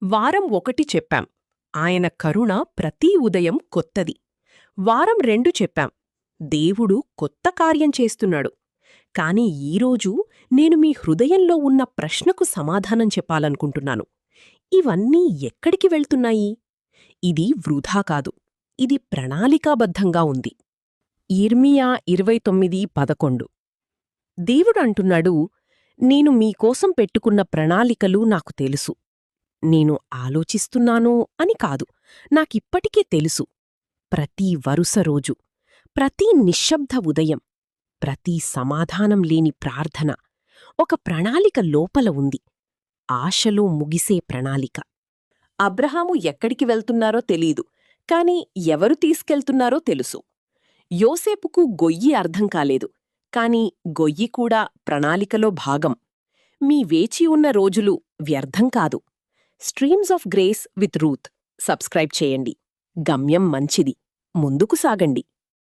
వారం 1 చెప్పాం. ఆయన కరుణ ప్రతి ఉదయం కొత్తది. వారం 2 చెప్పాం. దేవుడు కొత్త కార్యం చేస్తున్నాడు. కాని ఈరోజు నేను మీ హృదయంలో ఉన్న ప్రశ్నకు సమాధానం చెప్పాలనుకుంటున్నాను. ఇవన్నీ ఎక్కడికి వెళ్తున్నాయి? ఇది వృధా కాదు. ఇది ప్రణాళికాబద్ధంగా ఉంది. ఇర్మియా 29:11 దేవుడంటున్నాడు, నేను మీకోసం పెట్టుకున్న ప్రణాళికలు నాకు తెలుసు. నేను ఆలోచిస్తున్నాను అని కాదు, నాకిప్పటికే తెలుసు. ప్రతి వరుస రోజు, ప్రతి నిశ్శబ్ద ఉదయం, ప్రతి సమాధానం లేని ప్రార్థన ఒక ప్రణాళిక లోపల ఉంది. ఆశలో ముగిసే ప్రణాళిక. అబ్రహాము ఎక్కడికి వెళ్తున్నారో తెలీదు, కాని ఎవరు తీసుకెళ్తున్నారో తెలుసు. యోసేపుకు గొయ్యి అర్థం కాలేదు, కాని గొయ్యి కూడా ప్రణాళికలో భాగం. మీ వేచి ఉన్న రోజులు వ్యర్థం కాదు. Streams of grace with Ruth subscribe చేయండి. గమ్యం మంచిది. ముందుకు సాగండి.